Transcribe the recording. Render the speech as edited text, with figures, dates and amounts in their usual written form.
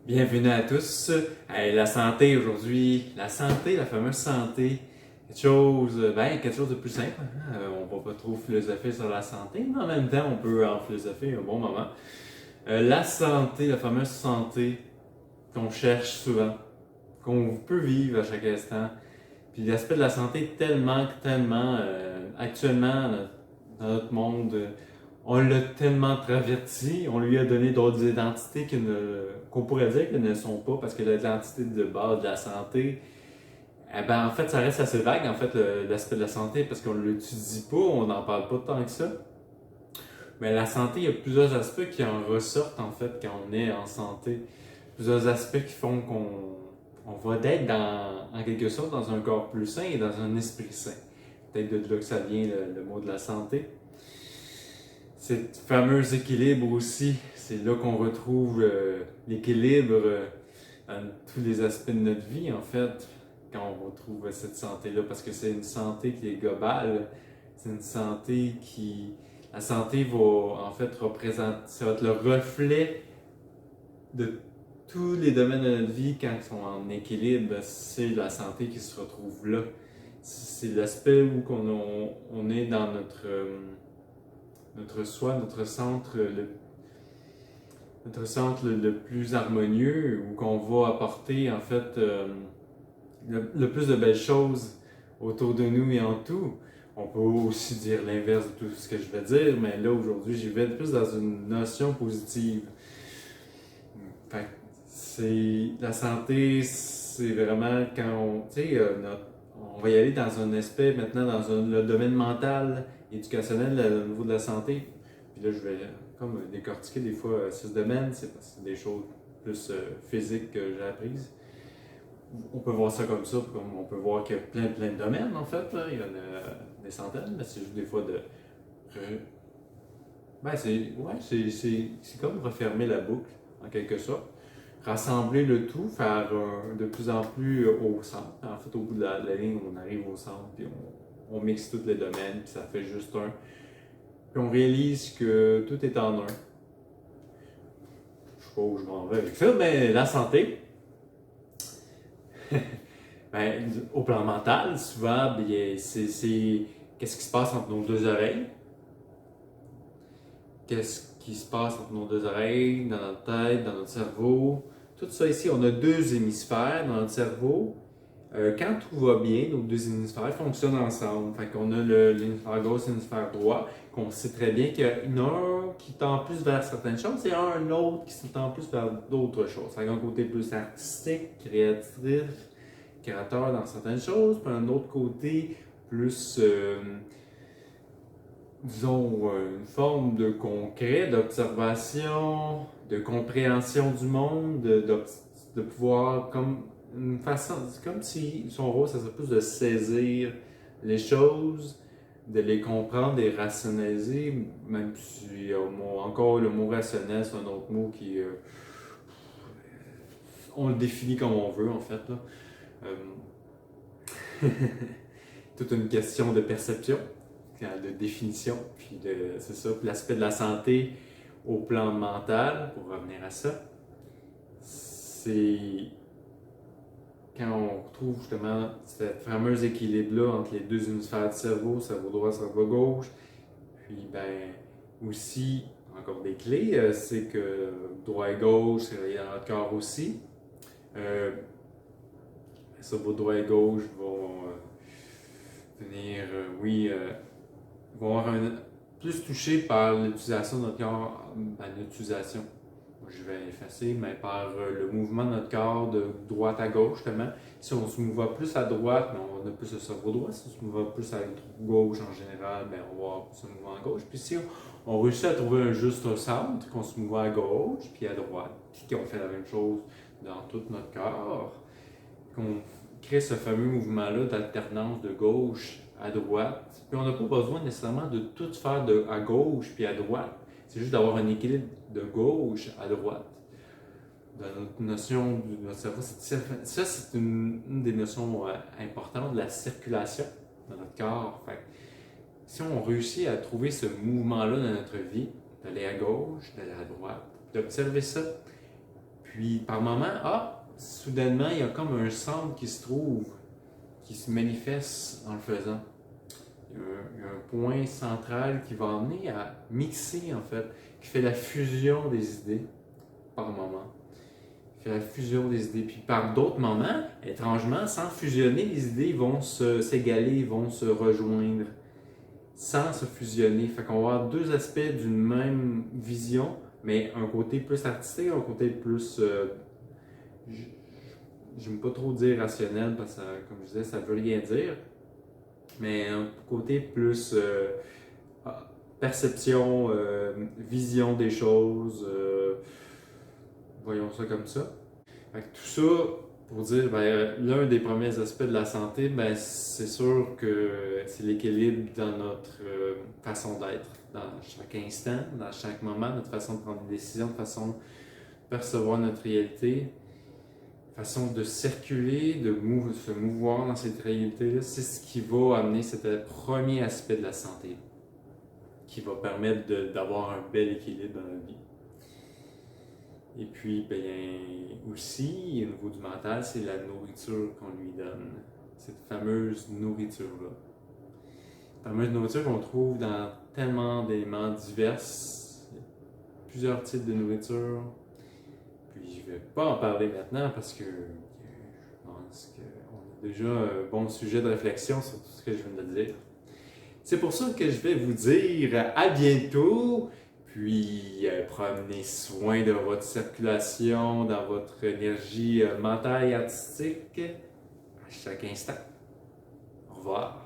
Bienvenue à tous. La santé aujourd'hui, la santé, la fameuse santé, quelque chose de plus simple. On va pas trop philosopher sur la santé, mais en même temps, on peut en philosopher un bon moment. La santé, la fameuse santé qu'on cherche souvent, qu'on peut vivre à chaque instant. Puis l'aspect de la santé tellement actuellement dans notre monde, on l'a tellement traverti, on lui a donné d'autres identités qu'on pourrait dire qu'elles ne sont pas, parce que l'identité de base de la santé, en fait, ça reste assez vague, en fait, l'aspect de la santé, parce qu'on ne l'étudie pas, on n'en parle pas tant que ça. Mais la santé, il y a plusieurs aspects qui en ressortent, en fait, quand on est en santé. Plusieurs aspects qui font qu'on va d'être en quelque sorte dans un corps plus sain et dans un esprit sain. Peut-être de là que ça vient le mot de la santé. Cet fameux équilibre aussi, c'est là qu'on retrouve l'équilibre dans tous les aspects de notre vie, en fait, quand on retrouve cette santé-là, parce que c'est une santé qui est globale, c'est une santé qui... La santé va en fait représenter, ça va être le reflet de tous les domaines de notre vie quand ils sont en équilibre, c'est la santé qui se retrouve là. C'est l'aspect où on est dans notre soi, notre centre le plus harmonieux, où qu'on va apporter en fait le plus de belles choses autour de nous et en tout. On peut aussi dire l'inverse de tout ce que je vais dire, mais là aujourd'hui, j'y vais plus dans une notion positive. Fait c'est la santé, c'est vraiment quand on va y aller dans un aspect maintenant le domaine mental, éducationnel au niveau de la santé. Puis là, je vais comme décortiquer des fois ce domaine, c'est parce que c'est des choses plus physiques que j'ai apprises. On peut voir ça comme ça, comme on peut voir qu'il y a plein de domaines en fait, là. Il y en a des centaines, mais c'est juste des fois de. C'est comme refermer la boucle en quelque sorte. Rassembler le tout, faire de plus en plus au centre. En fait, au bout de la ligne, on arrive au centre, puis on mixe tous les domaines, puis ça fait juste un. Puis on réalise que tout est en un. Je sais pas où je m'en vais avec ça, mais la santé, au plan mental, souvent, c'est qu'est-ce qui se passe entre nos deux oreilles? Qu'est-ce qui se passe entre nos deux oreilles, dans notre tête, dans notre cerveau? Tout ça ici, on a deux hémisphères dans notre cerveau. Quand tout va bien, nos deux hémisphères fonctionnent ensemble. Fait qu'on a l'hémisphère gauche et l'hémisphère droit, qu'on sait très bien qu'il y en a un qui tend plus vers certaines choses et un autre qui tend plus vers d'autres choses. Fait un côté plus artistique, créateur dans certaines choses, puis un autre côté plus, disons, une forme de concret, d'observation, de compréhension du monde, de pouvoir, comme une façon, c'est comme si son rôle, ça serait plus de saisir les choses, de les comprendre, de les rationaliser, même si encore le mot rationnel, c'est un autre mot qui, on le définit comme on veut en fait, là. Toute une question de perception, de définition, puis c'est ça, puis l'aspect de la santé au plan mental, pour revenir à ça, c'est quand on retrouve justement ce fameux équilibre-là entre les deux hémisphères du cerveau droit, cerveau gauche, puis aussi, encore des clés, c'est que droit et gauche, c'est relié dans notre corps aussi. Cerveau droit et gauche vont venir, vont avoir plus touchés par l'utilisation de notre corps, l'utilisation, je vais effacer, mais par le mouvement de notre corps de droite à gauche, justement. Si on se mouva plus à droite, on a plus le cerveau droit. Si on se mouva plus à gauche en général, on va avoir plus le mouvement à gauche. Puis si on réussit à trouver un juste centre, qu'on se mouva à gauche puis à droite, puis qu'on fait la même chose dans tout notre corps, qu'on crée ce fameux mouvement-là d'alternance de gauche à droite. Puis on n'a pas besoin nécessairement de tout faire à gauche puis à droite. C'est juste d'avoir un équilibre de gauche à droite. Dans notre notion de notre cerveau, ça c'est une des notions importantes de la circulation dans notre corps. Fait, si on réussit à trouver ce mouvement-là dans notre vie, d'aller à gauche, d'aller à droite, d'observer ça, Puis par moment, soudainement, il y a comme un centre qui se trouve, qui se manifeste en le faisant. Il y a un point central qui va amener à mixer, en fait, qui fait la fusion des idées par moment. Il fait la fusion des idées. Puis par d'autres moments, étrangement, sans fusionner, les idées vont s'égaler, vont se rejoindre, sans se fusionner. Fait qu'on va avoir deux aspects d'une même vision, mais un côté plus artistique, un côté plus... j'aime pas trop dire rationnel, parce que, comme je disais, ça veut rien dire. Mais un côté plus perception, vision des choses, voyons ça comme ça. Fait que tout ça pour dire, l'un des premiers aspects de la santé, c'est sûr que c'est l'équilibre dans notre façon d'être, dans chaque instant, dans chaque moment, notre façon de prendre des décisions, notre façon de percevoir notre réalité, façon de circuler, de se mouvoir dans cette réalité-là, c'est ce qui va amener cet premier aspect de la santé, qui va permettre d'avoir un bel équilibre dans la vie. Et puis, aussi, au niveau du mental, c'est la nourriture qu'on lui donne, cette fameuse nourriture-là. Cette fameuse nourriture qu'on trouve dans tellement d'éléments divers, plusieurs types de nourriture. Puis je ne vais pas en parler maintenant parce que je pense qu'on a déjà un bon sujet de réflexion sur tout ce que je viens de dire. C'est pour ça que je vais vous dire à bientôt, puis prenez soin de votre circulation, dans votre énergie mentale et artistique à chaque instant. Au revoir.